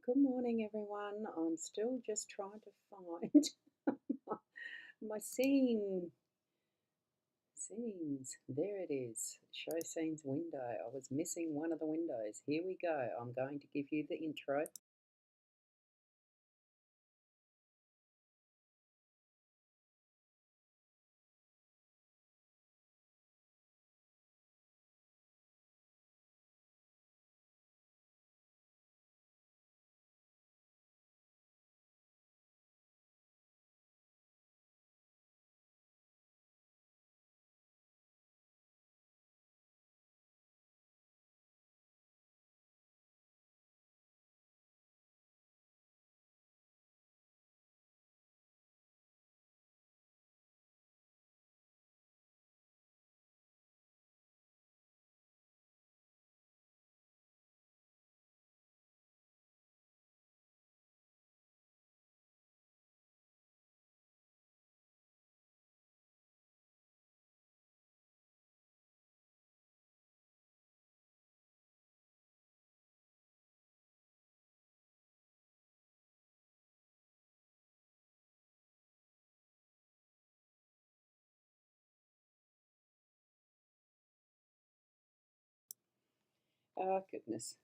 Good morning, everyone. I'm still just trying to find my scenes. There it is. Show scenes window. I was missing one of the windows. Here we go. I'm going to give you the intro. Oh, goodness.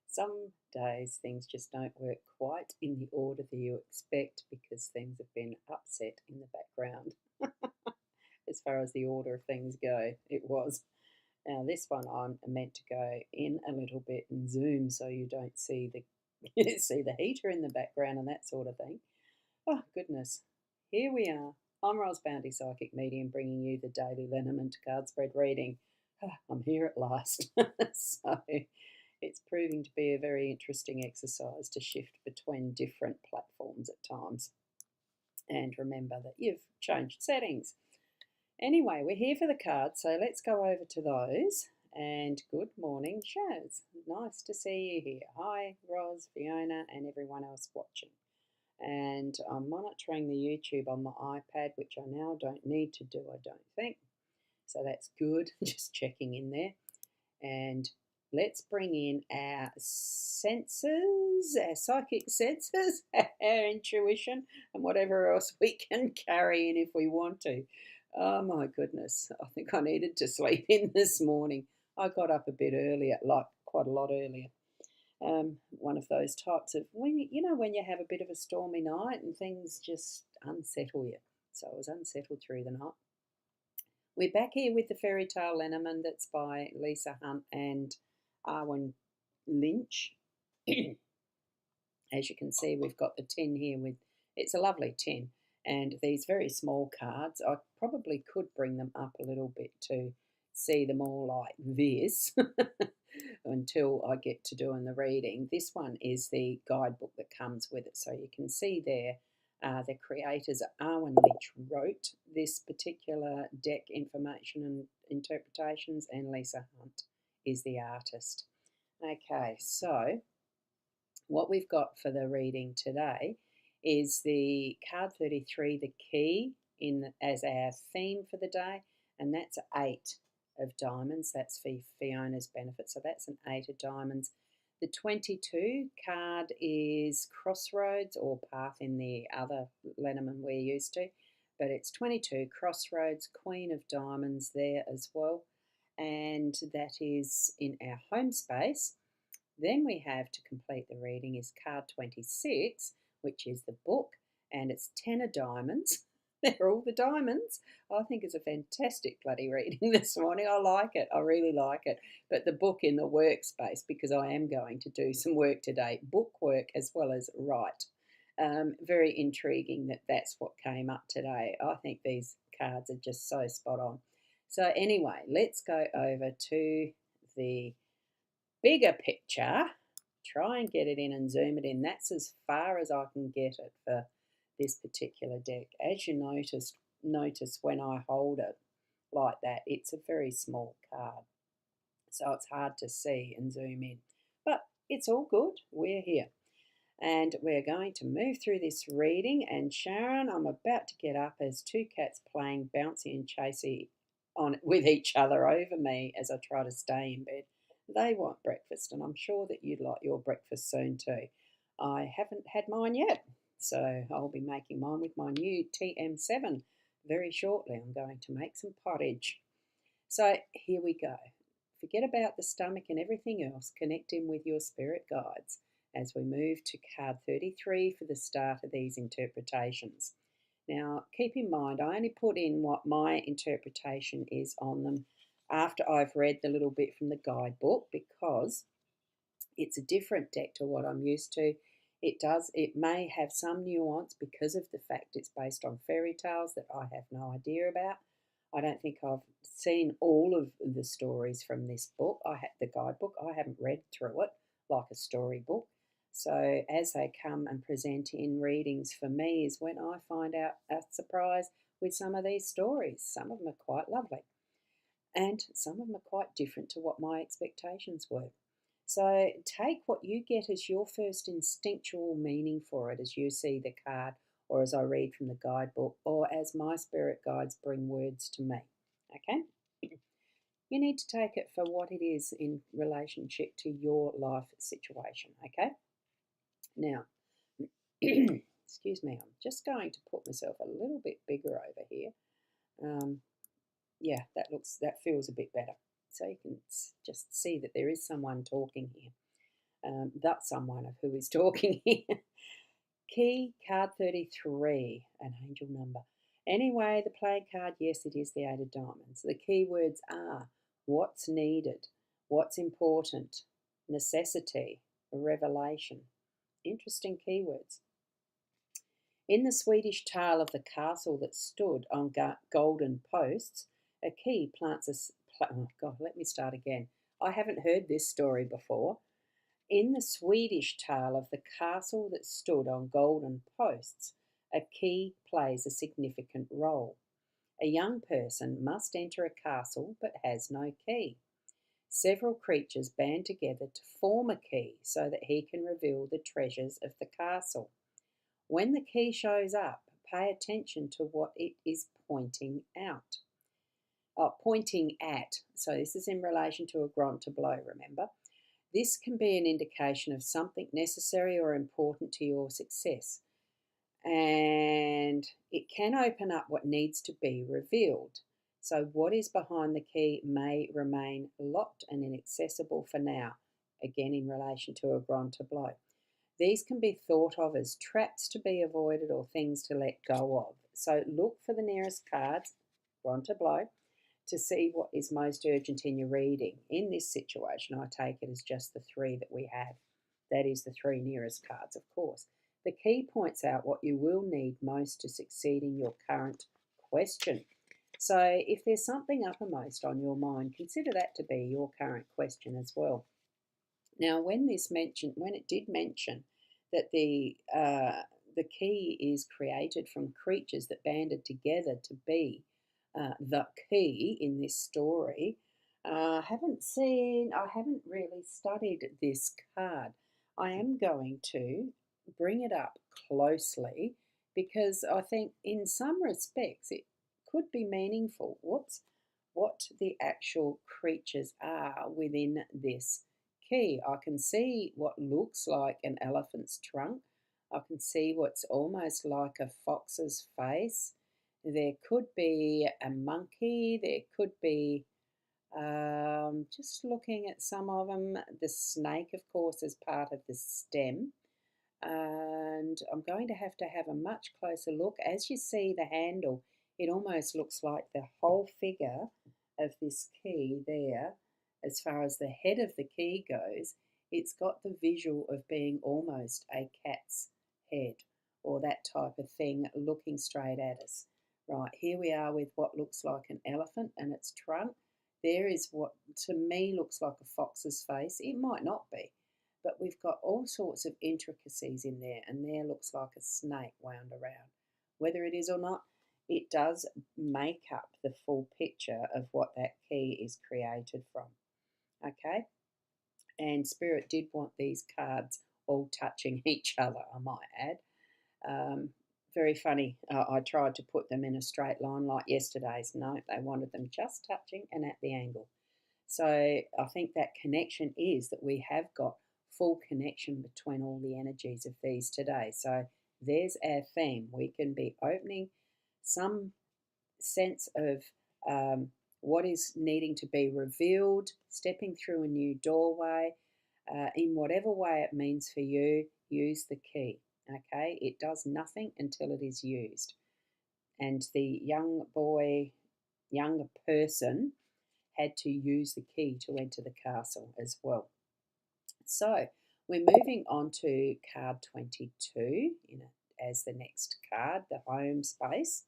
Some days things just don't work quite in the order that you expect because things have been upset in the background. As far as the order of things go, it was. Now this one I'm meant to go in a little bit and zoom so you don't see the see the heater in the background and that sort of thing. Oh goodness, here we are. I'm Ros Bounty Psychic Medium, bringing you the daily Lenormand card spread reading. I'm here at last. So it's proving to be a very interesting exercise to shift between different platforms at times. And remember that you've changed settings. Anyway, we're here for the cards, so let's go over to those. And good morning, Shaz. Nice to see you here. Hi, Ros, Fiona, and everyone else watching. And I'm monitoring the YouTube on my iPad, which I now don't need to do, I don't think. So that's good, just checking in there. And let's bring in our senses, our psychic senses, our intuition, and whatever else we can carry in if we want to. Oh my goodness, I think I needed to sleep in this morning. I got up a bit earlier, like quite a lot earlier. One of those types of when you have a bit of a stormy night and things just unsettle you. So I was unsettled through the night. We're back here with the fairy tale Lenormand. That's by Lisa Hunt and Arwen Lynch. As you can see, we've got the tin here with it's a lovely tin, and these very small cards. I probably could bring them up a little bit to see them all like this until I get to doing the reading. This one is the guidebook that comes with it, so you can see there. The creators, Arwen Lynch, wrote this particular deck information and interpretations, and Lisa Hunt is the artist. Okay, so what we've got for the reading today is the card 33, the key, as our theme for the day, and that's 8 of diamonds. That's for Fiona's benefit, so that's an 8 of diamonds. The 22 card is crossroads, or path in the other Lenormand we're used to, but it's 22 crossroads, Queen of Diamonds there as well, and that is in our home space. Then we have, to complete the reading, is card 26, which is the book, and it's 10 of diamonds. They're all the diamonds. I think it's a fantastic bloody reading this morning. I like it. I really like it. But the book in the workspace, because I am going to do some work today, book work as well as write. Very intriguing that that's what came up today. I think these cards are just so spot on. So anyway, let's go over to the bigger picture, try and get it in and zoom it in. That's as far as I can get it for this particular deck. As you notice when I hold it like that, it's a very small card, so it's hard to see and zoom in, but it's all good. We're here, and we're going to move through this reading. And Sharon, I'm about to get up as two cats playing bouncy and chasey on with each other over me as I try to stay in bed. They want breakfast, and I'm sure that you'd like your breakfast soon too. I haven't had mine yet, so I'll be making mine with my new TM7 very shortly. I'm going to make some pottage. So here we go. Forget about the stomach and everything else. Connect in with your spirit guides as we move to card 33 for the start of these interpretations. Now, keep in mind, I only put in what my interpretation is on them after I've read the little bit from the guidebook, because it's a different deck to what I'm used to. It may have some nuance because of the fact it's based on fairy tales that I have no idea about. I don't think I've seen all of the stories from this book. The guidebook. I haven't read through it like a storybook. So as they come and present in readings for me is when I find out a surprise with some of these stories. Some of them are quite lovely, and some of them are quite different to what my expectations were. So take what you get as your first instinctual meaning for it as you see the card, or as I read from the guidebook, or as my spirit guides bring words to me. Okay? You need to take it for what it is in relationship to your life situation. Okay? Now, excuse me, I'm just going to put myself a little bit bigger over here. Yeah, that feels a bit better. So you can just see that there is someone talking here. That's someone of who is talking here. Key card 33, an angel number. Anyway, the playing card, yes, it is the Eight of Diamonds. The key words are what's needed, what's important, necessity, revelation. Interesting keywords. In the Swedish tale of the castle that stood on golden posts, a key plants a. Oh God, let me start again. I haven't heard this story before. In the Swedish tale of the castle that stood on golden posts, a key plays a significant role. A young person must enter a castle but has no key. Several creatures band together to form a key so that he can reveal the treasures of the castle. When the key shows up, pay attention to what it is pointing out. Pointing at. So this is in relation to a grand tableau, remember? This can be an indication of something necessary or important to your success, and it can open up what needs to be revealed. So what is behind the key may remain locked and inaccessible for now, again in relation to a grand tableau. These can be thought of as traps to be avoided or things to let go of. So look for the nearest cards, grand tableau, to see what is most urgent in your reading. In this situation, I take it as just the three that we have. That is the three nearest cards, of course. The key points out what you will need most to succeed in your current question. So if there's something uppermost on your mind, consider that to be your current question as well. Now, when it did mention that the key is created from creatures that banded together to be the key in this story, I haven't really studied this card. I am going to bring it up closely because I think in some respects it could be meaningful. What the actual creatures are within this key. I can see what looks like an elephant's trunk. I can see what's almost like a fox's face. There could be a monkey. There could be, just looking at some of them, the snake, of course, is part of the stem. And I'm going to have a much closer look. As you see the handle, it almost looks like the whole figure of this key there. As far as the head of the key goes, it's got the visual of being almost a cat's head or that type of thing looking straight at us. Right, here we are with what looks like an elephant and its trunk. There is what to me looks like a fox's face. It might not be, but we've got all sorts of intricacies in there, and there looks like a snake wound around. Whether it is or not, it does make up the full picture of what that key is created from. Okay, and Spirit did want these cards all touching each other, I might add. Very funny. I tried to put them in a straight line like yesterday's. No, they wanted them just touching and at the angle. So I think that connection is that we have got full connection between all the energies of these today. So there's our theme. We can be opening some sense of what is needing to be revealed, stepping through a new doorway, in whatever way it means for you. Use the key. Okay, it does nothing until it is used. And the younger person had to use the key to enter the castle as well. So we're moving on to card 22 as the next card, the home space.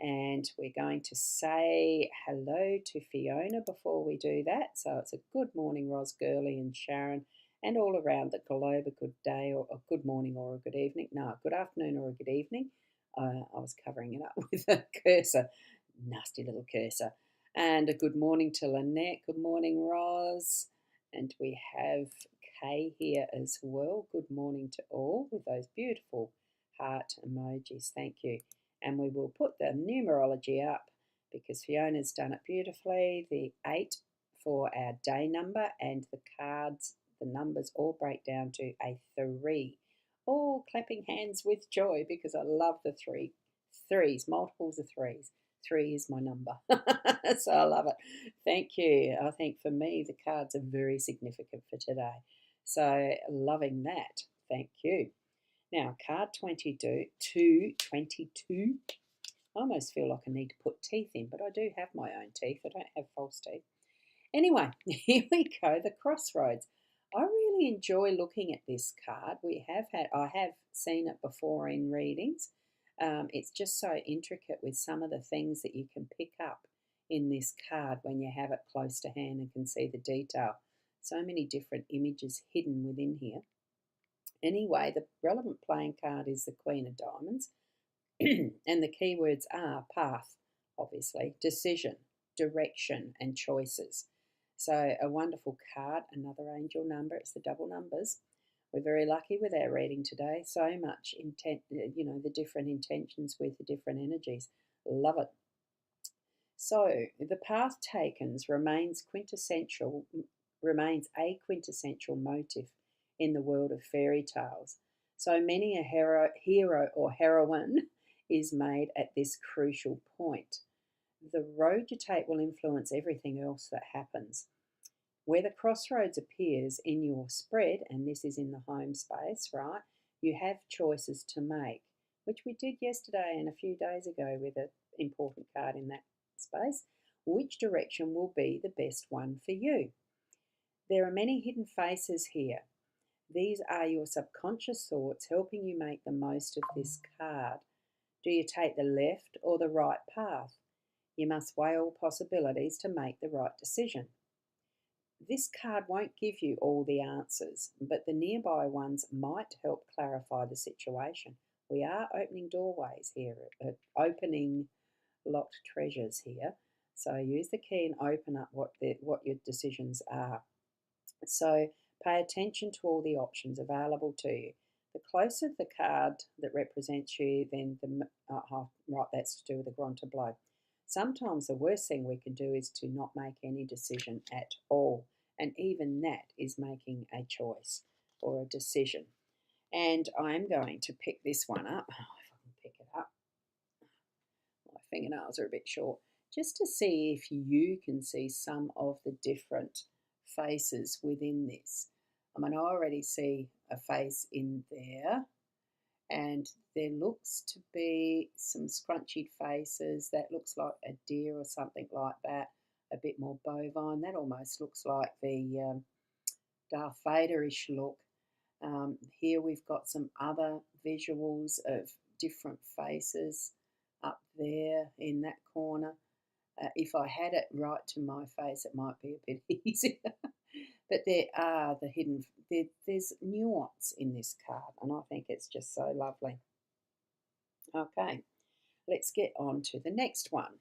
And we're going to say hello to Fiona before we do that. So it's a good morning, Ros Gurley and Sharon, and all around the globe, a good day or a good morning or a good evening. No, a good afternoon or a good evening. I was covering it up with a cursor, nasty little cursor. And a good morning to Lynette. Good morning, Ros. And we have Kay here as well. Good morning to all with those beautiful heart emojis. Thank you. And we will put the numerology up because Fiona's done it beautifully. The 8 for our day number, and the cards, the numbers all break down to a 3. All clapping hands with joy because I love the threes, multiples of threes. 3 is my number. So I love it. Thank you. I think for me, the cards are very significant for today. So loving that. Thank you. Now, card 22, I almost feel like I need to put teeth in, but I do have my own teeth. I don't have false teeth. Anyway, here we go, the crossroads. I really enjoy looking at this card. I have seen it before in readings. It's just so intricate with some of the things that you can pick up in this card when you have it close to hand and can see the detail. So many different images hidden within here. Anyway, the relevant playing card is the Queen of Diamonds, and the keywords are path, obviously, decision, direction, and choices. So a wonderful card, another angel number, it's the double numbers. We're very lucky with our reading today. So much intent, the different intentions with the different energies. Love it. So the path taken remains a quintessential motive in the world of fairy tales. So many a hero or heroine is made at this crucial point. The road you take will influence everything else that happens. Where the crossroads appears in your spread, and this is in the home space, right, you have choices to make, which we did yesterday and a few days ago with an important card in that space. Which direction will be the best one for you? There are many hidden faces here. These are your subconscious thoughts helping you make the most of this card. Do you take the left or the right path? You must weigh all possibilities to make the right decision. This card won't give you all the answers, but the nearby ones might help clarify the situation. We are opening doorways here, opening locked treasures here. So use the key and open up what your decisions are. So pay attention to all the options available to you. The closer the card that represents you, then right, that's to do with the grand tableau. Sometimes the worst thing we can do is to not make any decision at all. And even that is making a choice or a decision. And I'm going to pick this one up. Oh, if I can pick it up. My fingernails are a bit short. Just to see if you can see some of the different faces within this. I mean, I already see a face in there. And there looks to be some scrunchy faces. That looks like a deer or something like that. A bit more bovine. That almost looks like the Darth Vader-ish look. Here we've got some other visuals of different faces up there in that corner. If I had it right to my face, it might be a bit easier. But there are the hidden, there's nuance in this card, and I think it's just so lovely. Okay, let's get on to the next one.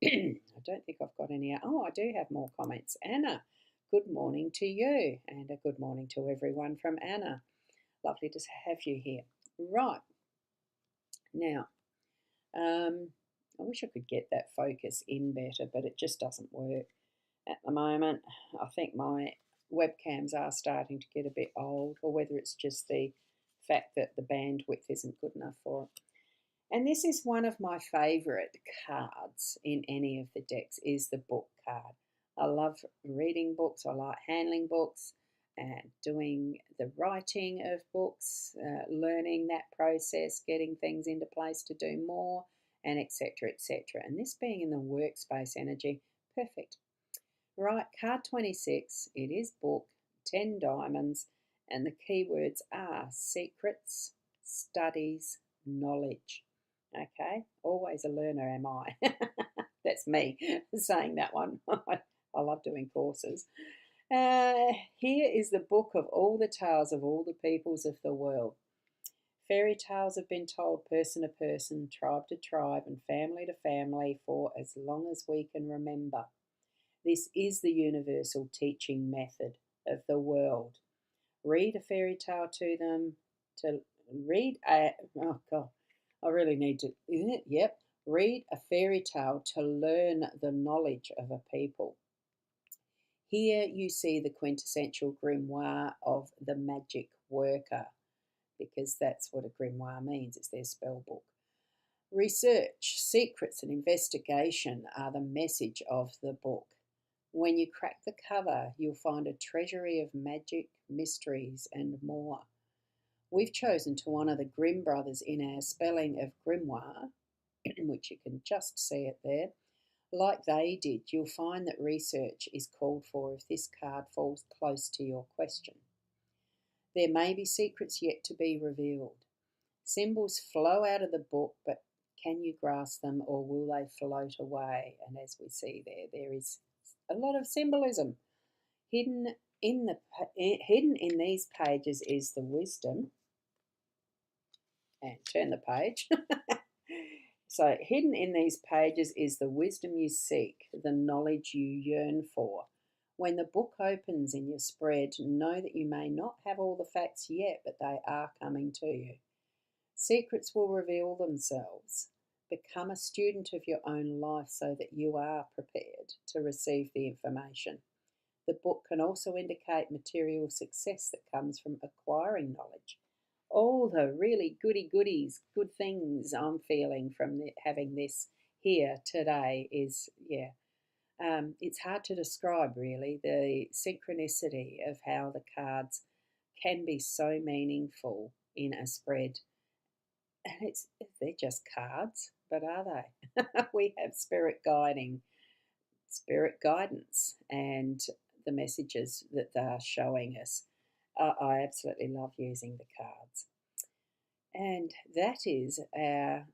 I don't think I've got any. Oh, I do have more comments. Anna, good morning to you, and a good morning to everyone from Anna. Lovely to have you here. Right, now, I wish I could get that focus in better, but it just doesn't work at the moment. I think my webcams are starting to get a bit old, or whether it's just the fact that the bandwidth isn't good enough for it. And this is one of my favourite cards in any of the decks, is the book card. I love reading books, I like handling books and doing the writing of books, learning that process, getting things into place to do more, and etc. etc. And this being in the workspace energy, perfect. Right, card 26, it is book, 10 diamonds, and the keywords are secrets, studies, knowledge. Okay, always a learner, am I? That's me saying that one. I love doing courses. Here is the book of all the tales of all the peoples of the world. Fairy tales have been told person to person, tribe to tribe, and family to family for as long as we can remember. This is the universal teaching method of the world. Read a fairy tale to them, to read a, oh God, I really need to, yep, read a fairy tale to learn the knowledge of a people. Here you see the quintessential grimoire of the magic worker, because that's what a grimoire means, it's their spell book. Research, secrets, and investigation are the message of the book. When you crack the cover, you'll find a treasury of magic, mysteries, and more. We've chosen to honour the Grimm brothers in our spelling of grimoire, which you can just see it there. Like they did, you'll find that research is called for if this card falls close to your question. There may be secrets yet to be revealed. Symbols flow out of the book, but can you grasp them, or will they float away? And as we see there, there is a lot of symbolism. Hidden in these pages is the wisdom. And turn the page. So hidden in these pages is the wisdom you seek, the knowledge you yearn for. When the book opens in your spread, know that you may not have all the facts yet, but they are coming to you. Secrets will reveal themselves. Become a student of your own life so that you are prepared to receive the information. The book can also indicate material success that comes from acquiring knowledge. All the really goodies, good things I'm feeling from having this here today is, it's hard to describe really, the synchronicity of how the cards can be so meaningful in a spread. And they're just cards, but are they? We have spirit guidance, and the messages that they're showing us. I absolutely love using the cards. And that is our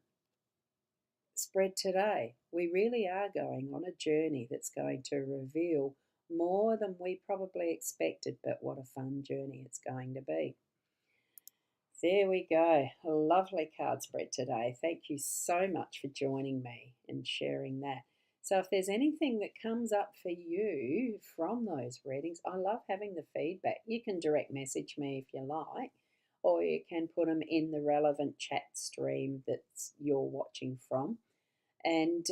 spread today. We really are going on a journey that's going to reveal more than we probably expected, but what a fun journey it's going to be. There we go. A lovely card spread today. Thank you so much for joining me and sharing that. So if there's anything that comes up for you from those readings, I love having the feedback. You can direct message me if you like, or you can put them in the relevant chat stream that you're watching from. And,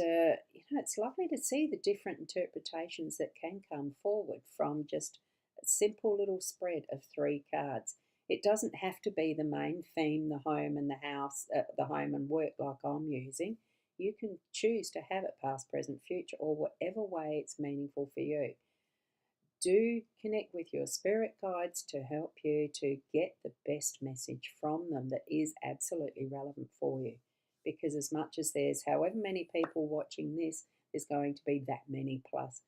it's lovely to see the different interpretations that can come forward from just a simple little spread of 3 cards. It doesn't have to be the main theme, the home and the house, the home and work like I'm using. You can choose to have it past, present, future, or whatever way it's meaningful for you. Do connect with your spirit guides to help you to get the best message from them that is absolutely relevant for you. Because as much as there's however many people watching this, there's going to be that many plus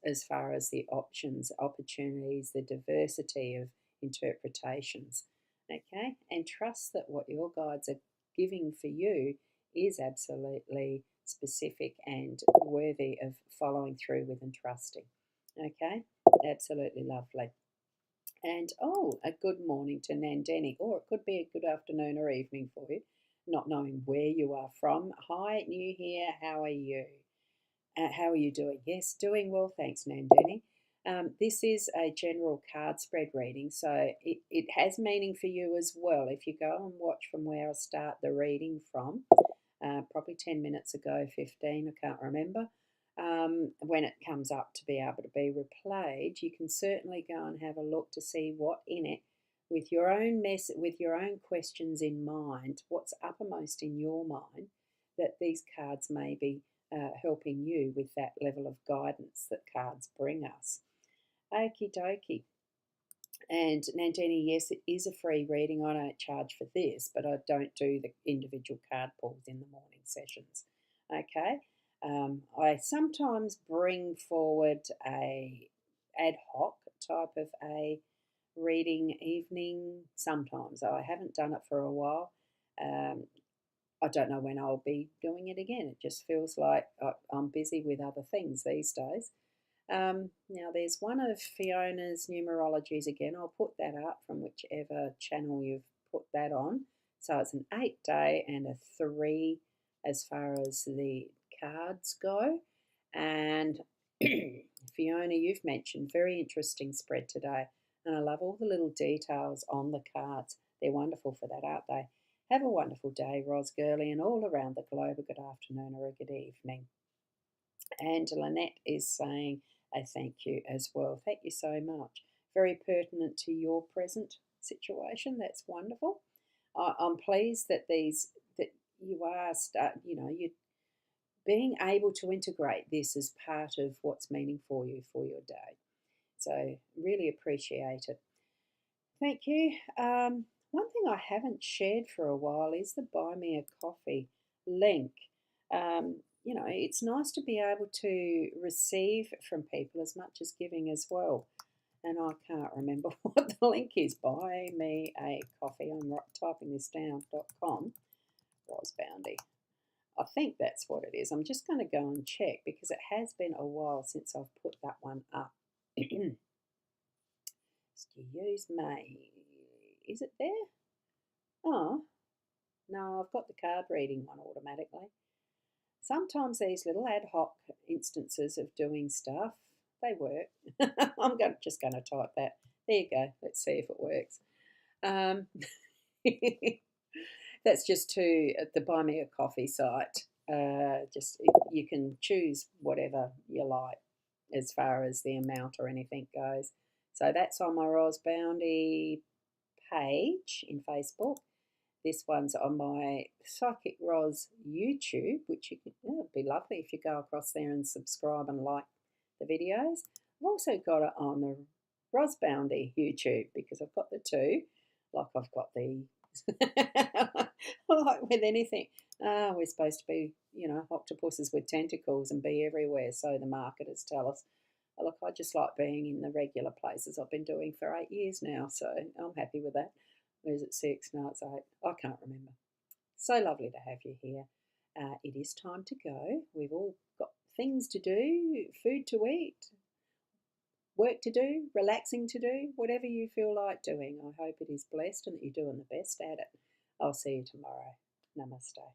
as far as the options, opportunities, the diversity of interpretations. Okay, and trust that what your guides are giving for you is absolutely specific and worthy of following through with and trusting. Okay, absolutely lovely. And a good morning to Nandini, or it could be a good afternoon or evening for you, not knowing where you are from. Hi, new here, how are you? How are you doing? Yes, doing well, thanks, Nandini. This is a general card spread reading, so it has meaning for you as well. If you go and watch from where I start the reading from, probably 10 minutes ago, 15, I can't remember. when it comes up to be able to be replayed, you can certainly go and have a look to see what in it, with your own with your own questions in mind, what's uppermost in your mind, that these cards may be helping you with that level of guidance that cards bring us. Okie dokie. And Nandini, yes, it is a free reading. I don't charge for this, but I don't do the individual card pulls in the morning sessions. Okay. I sometimes bring forward a ad hoc type of a reading evening. Sometimes I haven't done it for a while. I don't know when I'll be doing it again. It just feels like I'm busy with other things these days. Now there's one of Fiona's numerologies again. I'll put that up from whichever channel you've put that on. So it's an 8-day and a 3 as far as the cards go. And Fiona, you've mentioned very interesting spread today. And I love all the little details on the cards. They're wonderful for that, aren't they? Have a wonderful day, Ros Gurley, and all around the globe. A good afternoon or a good evening. And Lynette is saying a thank you as well. Thank you so much. Very pertinent to your present situation. That's wonderful. I'm pleased that you are you're being able to integrate this as part of what's meaning for you for your day. So really appreciate it. Thank you. One thing I haven't shared for a while is the Buy Me a Coffee link. It's nice to be able to receive from people as much as giving as well. And I can't remember what the link is. Buy Me a Coffee. I'm typing this down.com. Ros Boundy. I think that's what it is. I'm just going to go and check because it has been a while since I've put that one up. Excuse me. Is it there? Oh, no, I've got the card reading one automatically. Sometimes these little ad hoc instances of doing stuff, they work. I'm just going to type that. There you go. Let's see if it works. That's just to the Buy Me a Coffee site. You can choose whatever you like as far as the amount or anything goes. So that's on my Ros Boundy page in Facebook. This one's on my Psychic Ros YouTube, which it'd be lovely if you go across there and subscribe and like the videos. I've also got it on the Ros Boundy YouTube because I've got the two, like I've got the like with anything. We're supposed to be, octopuses with tentacles and be everywhere, so the marketers tell us. Look, I just like being in the regular places I've been doing for 8 years now, so I'm happy with that. Or is it 6? No, it's 8. I can't remember. So lovely to have you here. It is time to go. We've all got things to do, food to eat, work to do, relaxing to do, whatever you feel like doing. I hope it is blessed and that you're doing the best at it. I'll see you tomorrow. Namaste.